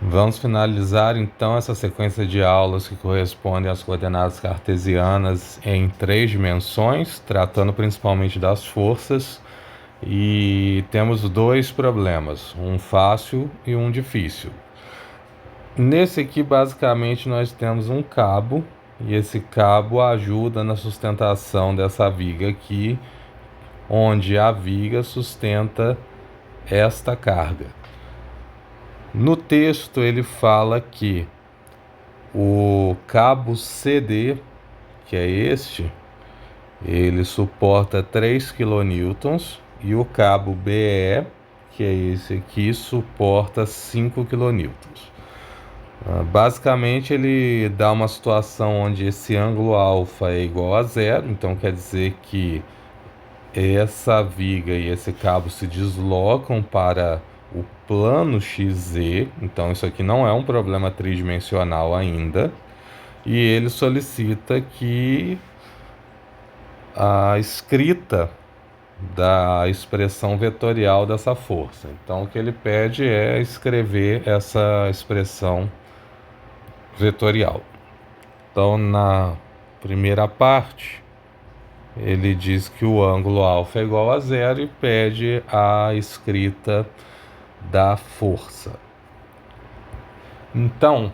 Vamos finalizar então essa sequência de aulas que correspondem às coordenadas cartesianas em 3 dimensões, tratando principalmente das forças, e temos 2 problemas, um fácil e um difícil. Nesse aqui, basicamente, nós temos um cabo, e esse cabo ajuda na sustentação dessa viga aqui, onde a viga sustenta esta carga. No texto ele fala que o cabo CD, que é este, ele suporta 3 kN, e o cabo BE, que é esse aqui, suporta 5 kN. Basicamente ele dá uma situação onde esse ângulo alfa é igual a zero, então quer dizer que essa viga e esse cabo se deslocam para o plano XZ, então isso aqui não é um problema tridimensional ainda, e ele solicita que a escrita da expressão vetorial dessa força. Então o que ele pede é escrever essa expressão vetorial. Então na primeira parte ele diz que o ângulo alfa é igual a zero e pede a escrita da força. Então, o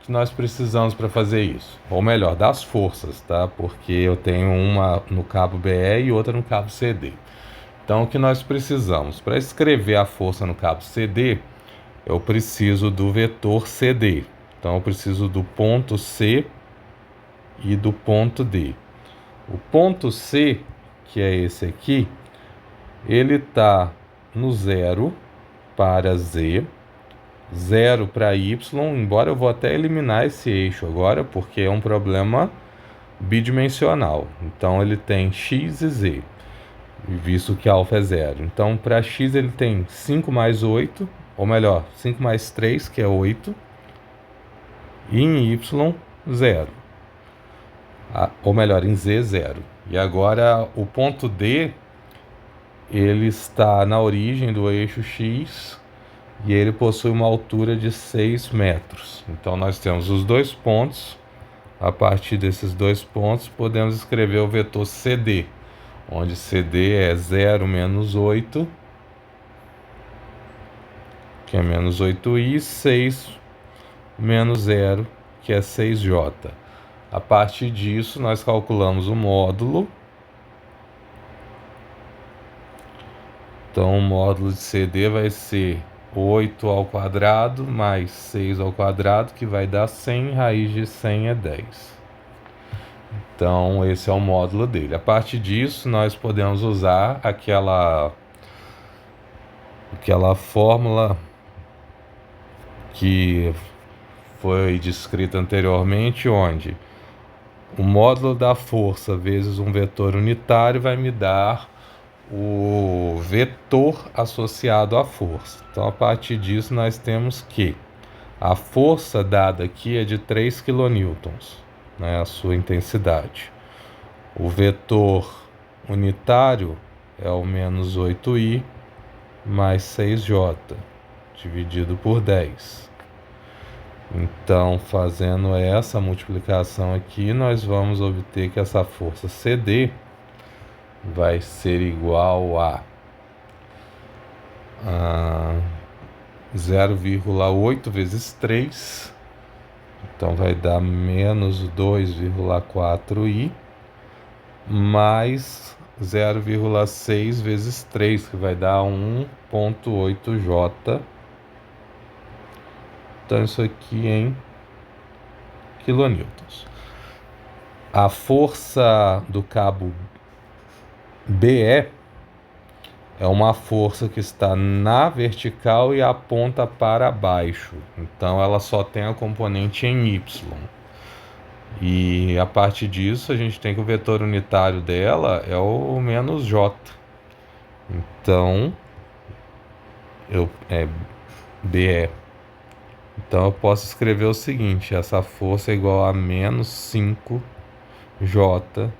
que nós precisamos para fazer isso? Ou melhor, das forças, tá? Porque eu tenho uma no cabo BE e outra no cabo CD. Então, o que nós precisamos? Para escrever a força no cabo CD, eu preciso do vetor CD. Então, eu preciso do ponto C e do ponto D. O ponto C, que é esse aqui, ele está no 0 para Z, 0 para Y, embora eu vou até eliminar esse eixo agora, porque é um problema bidimensional. Então ele tem X e Z, visto que alfa é 0. Então para X ele tem 5 mais 8, ou melhor, 5 mais 3, que é 8, e em Y, 0. Ou melhor, em Z, 0. E agora o ponto D, ele está na origem do eixo X e ele possui uma altura de 6 metros. Então nós temos os 2 pontos. A partir desses 2 pontos podemos escrever o vetor CD, onde CD é 0 menos 8, que é menos 8i, 6 menos 0, que é 6j. A partir disso nós calculamos o módulo. Então o módulo de CD vai ser 8 ao quadrado mais 6 ao quadrado, que vai dar 100, raiz de 100 é 10. Então esse é o módulo dele. A partir disso nós podemos usar aquela fórmula que foi descrita anteriormente, onde o módulo da força vezes um vetor unitário vai me dar o vetor associado à força. Então, a partir disso, nós temos que a força dada aqui é de 3 kN, né, a sua intensidade. O vetor unitário é o menos 8i mais 6j, dividido por 10. Então, fazendo essa multiplicação aqui, nós vamos obter que essa força CD vai ser igual a 0,8 vezes 3, então vai dar menos 2,4i, mais 0,6 vezes 3, que vai dar 1,8j. Então isso aqui em quilonewtons. A força do cabo BE é uma força que está na vertical e aponta para baixo. Então ela só tem a componente em Y. E a partir disso a gente tem que o vetor unitário dela é o menos J. Então é BE. Então eu posso escrever o seguinte: essa força é igual a menos 5J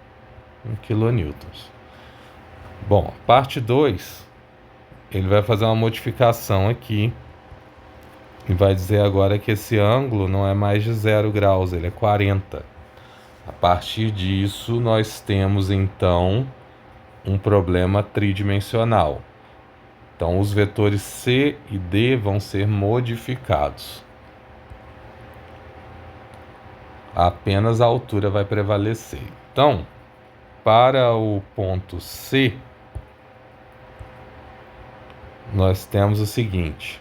em quilonewtons. Bom, parte 2, ele vai fazer uma modificação aqui, E vai dizer agora que esse ângulo não é mais de 0 graus, ele é 40. A partir disso, nós temos então um problema tridimensional. Então, os vetores C e D vão ser modificados. Apenas a altura vai prevalecer. Então, para o ponto C, nós temos o seguinte: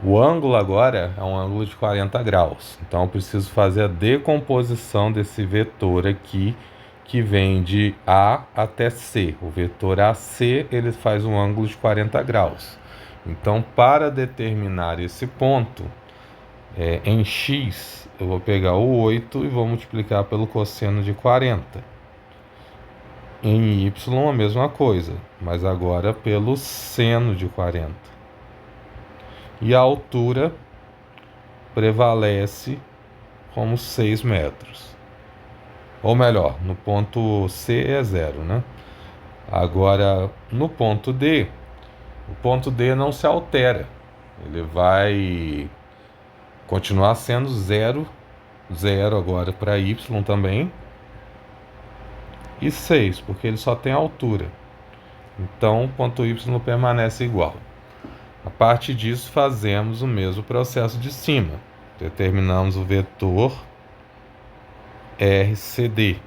o ângulo agora é um ângulo de 40 graus. Então, eu preciso fazer a decomposição desse vetor aqui, que vem de A até C. O vetor AC, ele faz um ângulo de 40 graus. Então, para determinar esse ponto, em x, eu vou pegar o 8 e vou multiplicar pelo cosseno de 40. Em y, a mesma coisa, mas agora pelo seno de 40. E a altura prevalece como 6 metros. Ou melhor, no ponto C é 0, né? Agora, no ponto D, o ponto D não se altera. Ele vai continuar sendo 0, 0 agora para y também. E 6, porque ele só tem altura. Então, o ponto y permanece igual. A partir disso, fazemos o mesmo processo de cima. Determinamos o vetor RCD,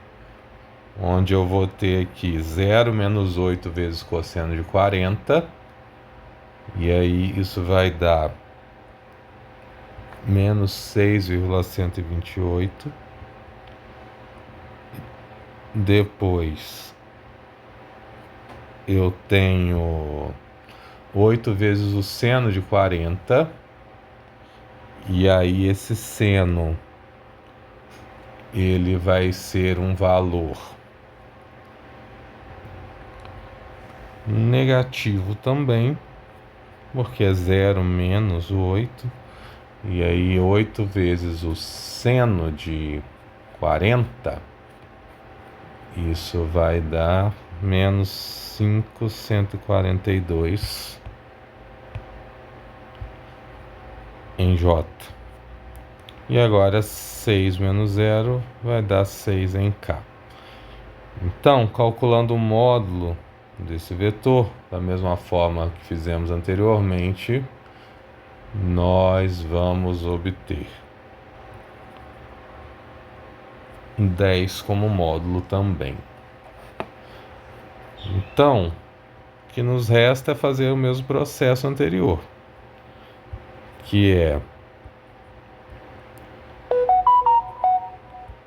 onde eu vou ter aqui 0 menos 8 vezes cosseno de 40. E aí isso vai dar menos 6,128. Depois eu tenho 8 vezes o seno de 40. E aí esse seno, ele vai ser um valor negativo também, porque é 0 menos 8. E aí 8 vezes o seno de 40, isso vai dar menos 542 em J. E agora 6 menos 0 vai dar 6 em K. Então, calculando o módulo desse vetor, da mesma forma que fizemos anteriormente, nós vamos obter 10 como módulo também. Então, o que nos resta é fazer o mesmo processo anterior, que é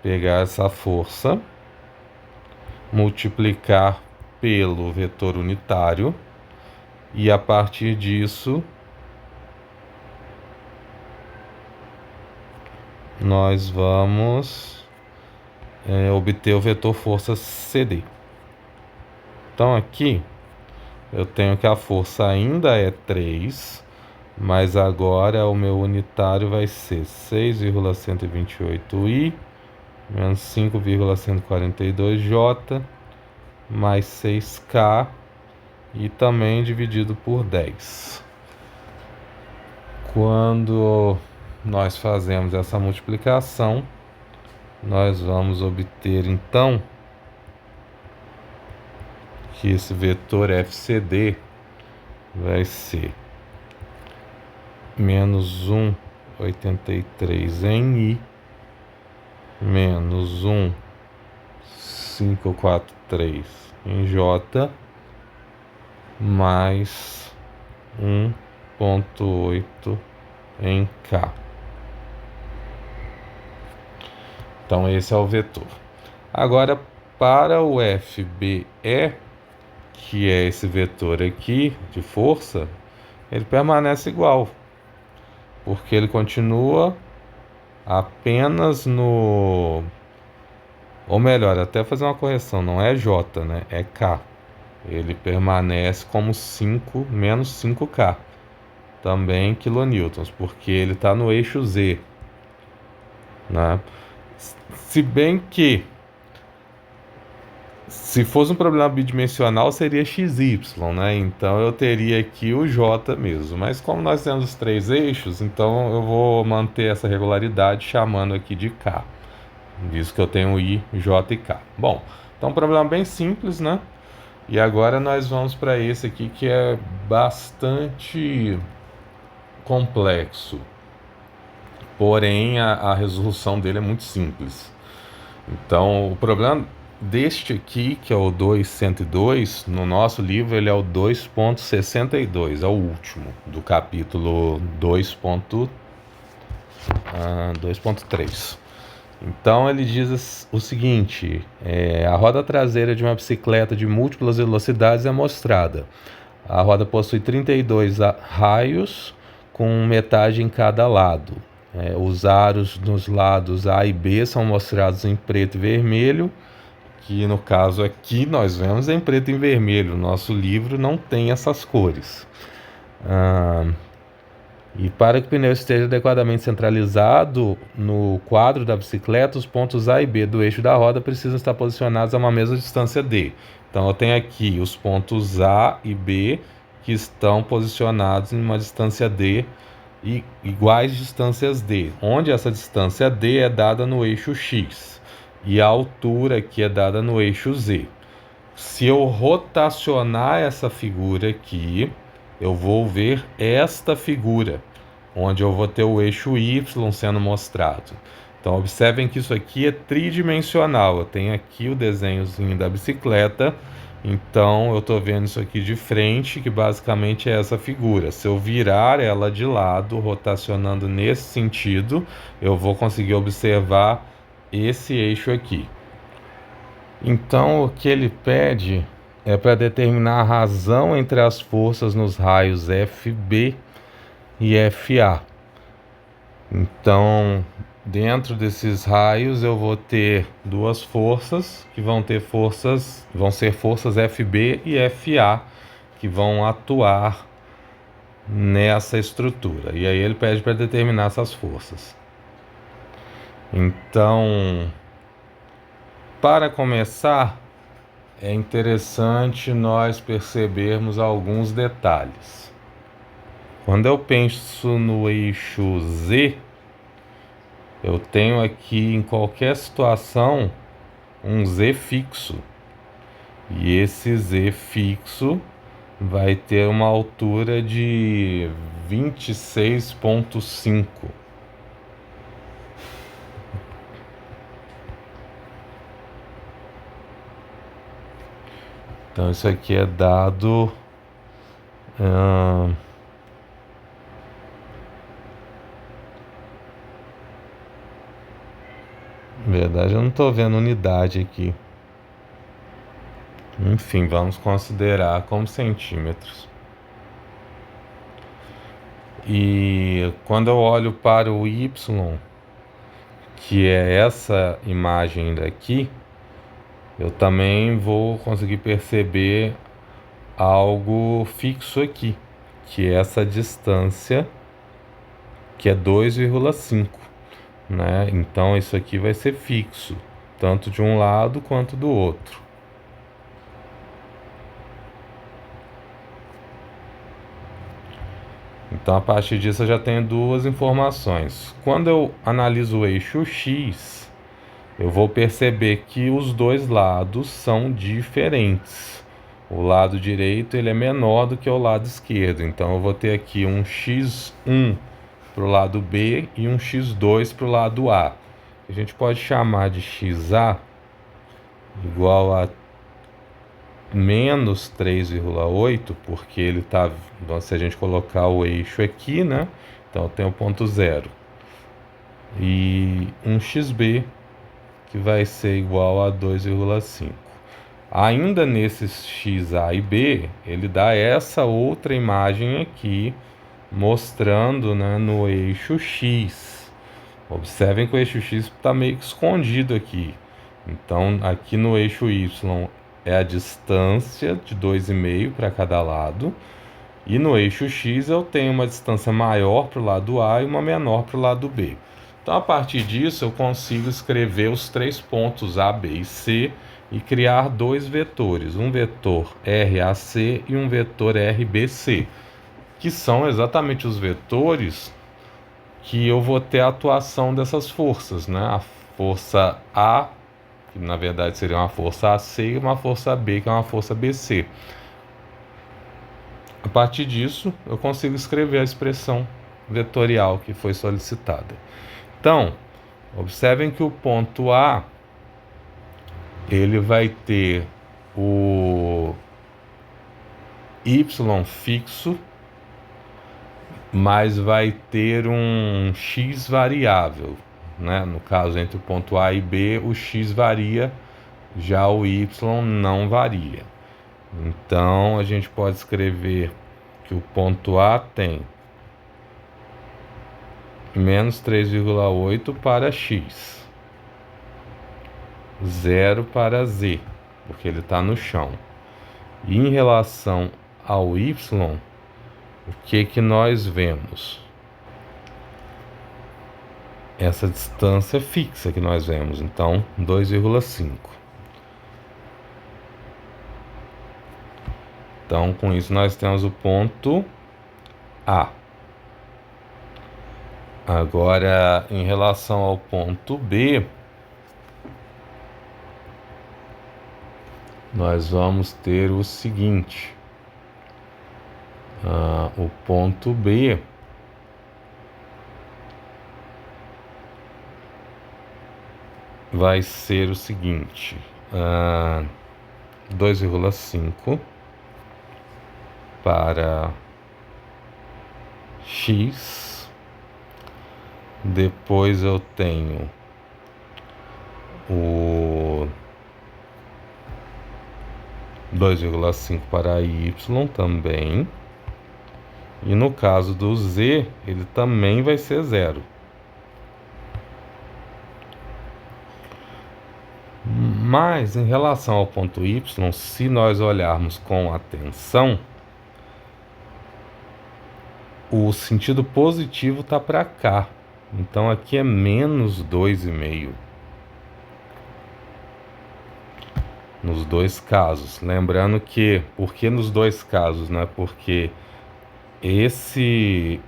pegar essa força, multiplicar pelo vetor unitário, e a partir disso nós vamos obter o vetor força CD. Então aqui eu tenho que a força ainda é 3, mas agora o meu unitário vai ser 6,128I menos 5,142J mais 6K e também dividido por 10. Quando nós fazemos essa multiplicação, nós vamos obter então que esse vetor FCD vai ser menos 1,83 em I, menos 1,543 em J, mais 1,8 em K. Então esse é o vetor. Agora, para o FBE, que é esse vetor aqui de força, ele permanece igual, porque ele continua apenas no... Ou melhor, até fazer uma correção, não é J, né? É K. Ele permanece como 5 menos 5K, também quilonewtons, porque ele está no eixo Z, né? Se bem que, se Se fosse um problema bidimensional, seria XY, né? Então eu teria aqui o J mesmo. Mas como nós temos os três eixos, então eu vou manter essa regularidade chamando aqui de K. Visto que eu tenho I, J e K. Bom, então um problema bem simples, né? E agora nós vamos para esse aqui que é bastante complexo. Porém, a resolução dele é muito simples. Então, o problema deste aqui, que é o 2.102, no nosso livro ele é o 2.62, é o último, do capítulo 2.3. Então ele diz o seguinte, a roda traseira de uma bicicleta de múltiplas velocidades é mostrada. A roda possui 32 raios, com metade em cada lado. Os aros nos lados A e B são mostrados em preto e vermelho, que no caso aqui nós vemos em preto e vermelho. O nosso livro não tem essas cores. E para que o pneu esteja adequadamente centralizado no quadro da bicicleta, os pontos A e B do eixo da roda precisam estar posicionados a uma mesma distância D. Então eu tenho aqui os pontos A e B que estão posicionados em uma distância D e iguais distâncias D, onde essa distância D é dada no eixo X e a altura aqui é dada no eixo Z. Se eu rotacionar essa figura aqui, eu vou ver esta figura, onde eu vou ter o eixo Y sendo mostrado. Então observem que isso aqui é tridimensional. Eu tenho aqui o desenhozinho da bicicleta, então eu estou vendo isso aqui de frente, que basicamente é essa figura. Se eu virar ela de lado, rotacionando nesse sentido, eu vou conseguir observar esse eixo aqui. Então o que ele pede é para determinar a razão entre as forças nos raios FB e FA. Então, dentro desses raios eu vou ter duas forças que vão ser forças FB e FA que vão atuar nessa estrutura. E aí ele pede para determinar essas forças. Então, para começar, é interessante nós percebermos alguns detalhes. Quando eu penso no eixo Z, eu tenho aqui em qualquer situação um Z fixo. E esse Z fixo vai ter uma altura de 26,5. Então isso aqui é dado na verdade eu não estou vendo unidade aqui. Enfim, vamos considerar como centímetros. E quando eu olho para o Y, que é essa imagem daqui, eu também vou conseguir perceber algo fixo aqui, que é essa distância, que é 2,5, né? Então isso aqui vai ser fixo, tanto de um lado quanto do outro. Então a partir disso eu já tenho duas informações. Quando eu analiso o eixo X, eu vou perceber que os dois lados são diferentes. O lado direito ele é menor do que o lado esquerdo. Então eu vou ter aqui um x1 para o lado B e um x2 para o lado A. A gente pode chamar de xa igual a menos 3,8, porque ele está, se a gente colocar o eixo aqui, né? Então eu tenho o ponto zero. E um xb que vai ser igual a 2,5. Ainda nesses x, A e B, ele dá essa outra imagem aqui, mostrando, né, no eixo X. Observem que o eixo X está meio que escondido aqui. Então, aqui no eixo Y é a distância de 2,5 para cada lado. E no eixo X eu tenho uma distância maior para o lado A e uma menor para o lado B. Então, a partir disso, eu consigo escrever os três pontos A, B e C e criar dois vetores, um vetor RAC e um vetor RBC, que são exatamente os vetores que eu vou ter a atuação dessas forças, né? A força A, que na verdade seria uma força AC, e uma força B, que é uma força BC. A partir disso, eu consigo escrever a expressão vetorial que foi solicitada. Então, observem que o ponto A, ele vai ter o y fixo, mas vai ter um x variável, né? No caso, entre o ponto A e B, o x varia, já o y não varia. Então, a gente pode escrever que o ponto A tem menos 3,8 para x, 0 para z, porque ele está no chão. E em relação ao y, o que nós vemos? Essa distância fixa que nós vemos, então 2,5. Então, com isso, nós temos o ponto A. Agora, em relação ao ponto B, nós vamos ter o seguinte. O ponto B vai ser o seguinte. 2,5 para x. Depois eu tenho o 2,5 para y também. E no caso do z, ele também vai ser 0. Mas em relação ao ponto y, se nós olharmos com atenção, o sentido positivo está para cá. Então aqui é menos 2,5. Nos dois casos. Lembrando que, por que nos dois casos, né? Porque esse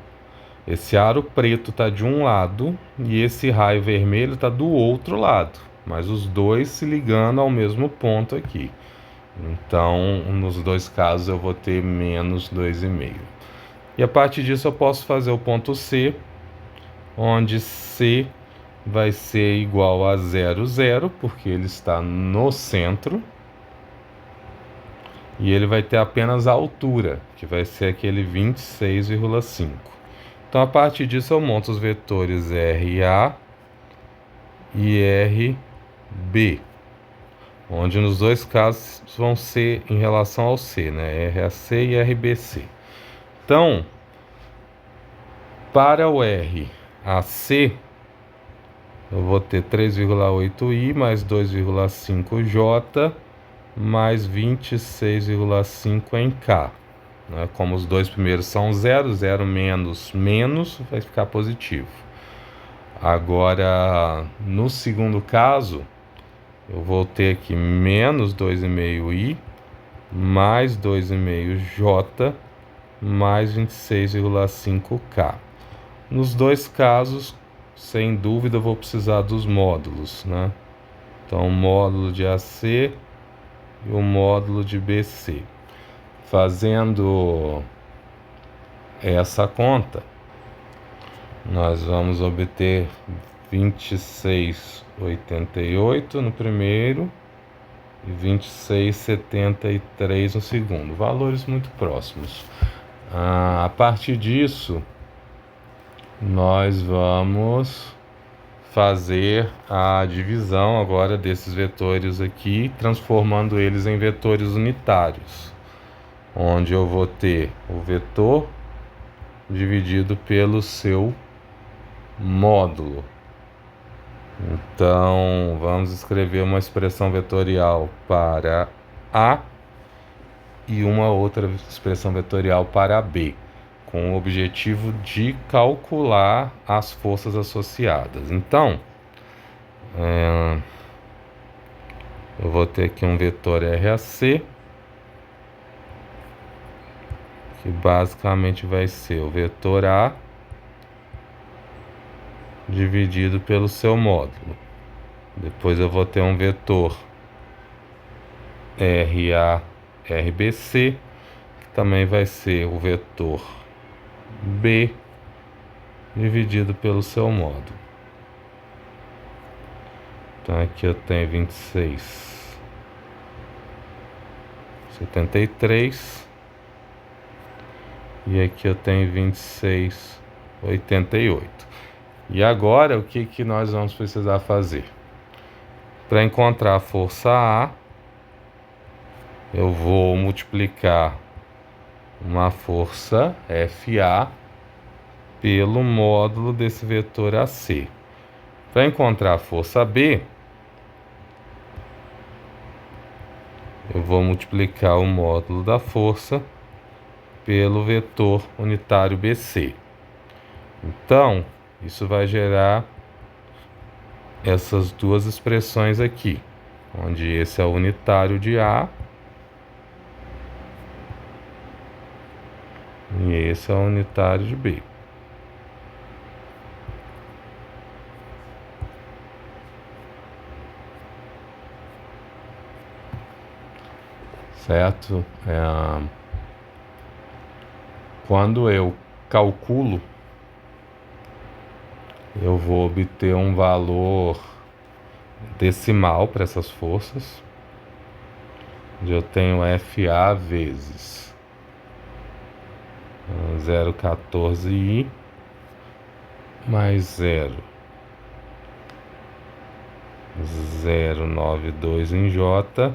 aro preto está de um lado e esse raio vermelho está do outro lado. Mas os dois se ligando ao mesmo ponto aqui. Então, nos dois casos eu vou ter menos 2,5. E a partir disso eu posso fazer o ponto C, onde C vai ser igual a 0, 0, porque ele está no centro. E ele vai ter apenas a altura, que vai ser aquele 26,5. Então, a partir disso, eu monto os vetores RA e RB, onde nos dois casos vão ser em relação ao C, né? RAC e RBC. Então, para o RAC, eu vou ter 3,8i mais 2,5j mais 26,5 em K. Né? Como os dois primeiros são 0, 0 menos menos, vai ficar positivo. Agora, no segundo caso, eu vou ter aqui menos 2,5i mais 2,5j mais 26,5K. Nos dois casos, sem dúvida, eu vou precisar dos módulos, né? Então, o módulo de AC e o módulo de BC. Fazendo essa conta, nós vamos obter 26,88 no primeiro e 26,73 no segundo. Valores muito próximos. A partir disso, nós vamos fazer a divisão agora desses vetores aqui, transformando eles em vetores unitários, onde eu vou ter o vetor dividido pelo seu módulo. Então, vamos escrever uma expressão vetorial para A e uma outra expressão vetorial para B, com o objetivo de calcular as forças associadas. Então, eu vou ter aqui um vetor RAC, que basicamente vai ser o vetor A dividido pelo seu módulo. Depois eu vou ter um vetor RA, RBC, que também vai ser o vetor B dividido pelo seu módulo. Então aqui eu tenho 26,73 e aqui eu tenho 26,88. E agora o que nós vamos precisar fazer? Para encontrar a força A, eu vou multiplicar uma força FA pelo módulo desse vetor AC. Para encontrar a força B, eu vou multiplicar o módulo da força pelo vetor unitário BC. Então, isso vai gerar essas duas expressões aqui, onde esse é o unitário de A e esse é o unitário de B. Certo? Quando eu calculo, eu vou obter um valor decimal para essas forças, onde eu tenho FA vezes 0,14I mais 0,092 em J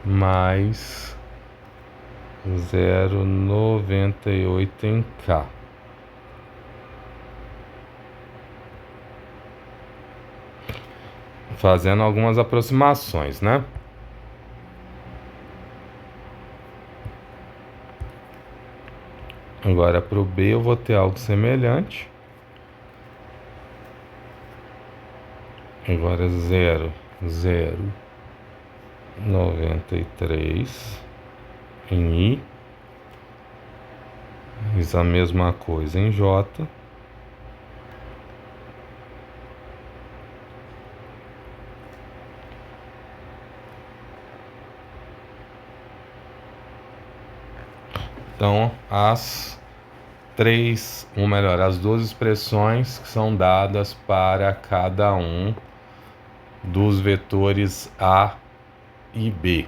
mais 0,98 em K. Fazendo algumas aproximações, né? Agora para o B eu vou ter algo semelhante. Agora 0,093 em I. Fiz a mesma coisa em J. Então, as duas expressões que são dadas para cada um dos vetores A e B.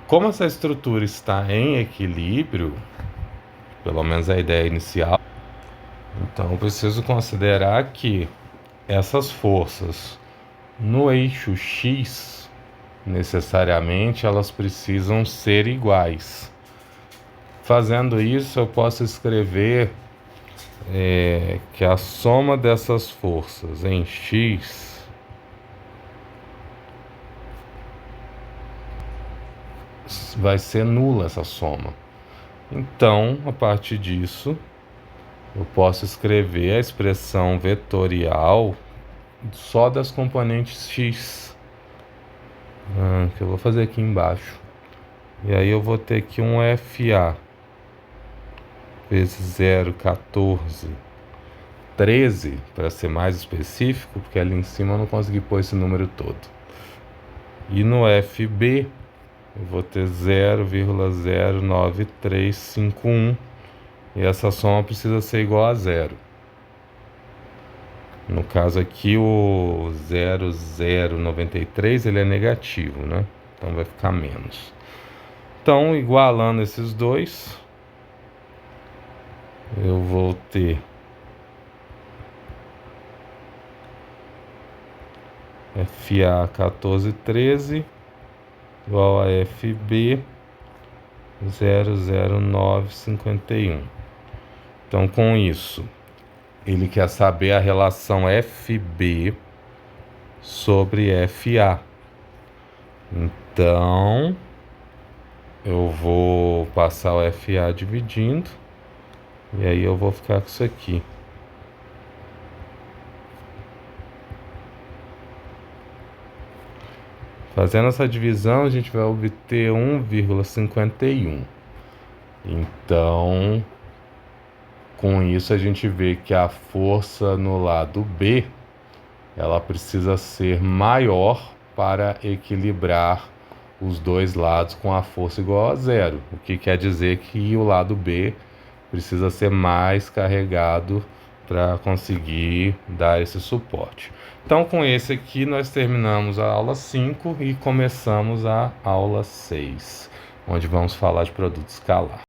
Como essa estrutura está em equilíbrio, pelo menos a ideia inicial, então eu preciso considerar que essas forças no eixo X, necessariamente, elas precisam ser iguais. Fazendo isso, eu posso escrever que a soma dessas forças em X vai ser nula, essa soma. Então, a partir disso, eu posso escrever a expressão vetorial só das componentes X, que eu vou fazer aqui embaixo. E aí eu vou ter aqui um FA vezes 0,1413, para ser mais específico, porque ali em cima eu não consegui pôr esse número todo. E no FB eu vou ter 0,09351, e essa soma precisa ser igual a zero. No caso aqui o 0,093 ele é negativo, né? Então vai ficar menos. Então, igualando esses dois, eu vou ter FA 1413 igual a FB 00951. Então, com isso, ele quer saber a relação FB sobre FA. Então, eu vou passar o FA dividindo, e aí eu vou ficar com isso aqui. Fazendo essa divisão, a gente vai obter 1,51. Então, com isso a gente vê que a força no lado B, ela precisa ser maior para equilibrar os dois lados com a força igual a zero, o que quer dizer que o lado B precisa ser mais carregado para conseguir dar esse suporte. Então, com esse aqui, nós terminamos a aula 5 e começamos a aula 6, onde vamos falar de produto escalar.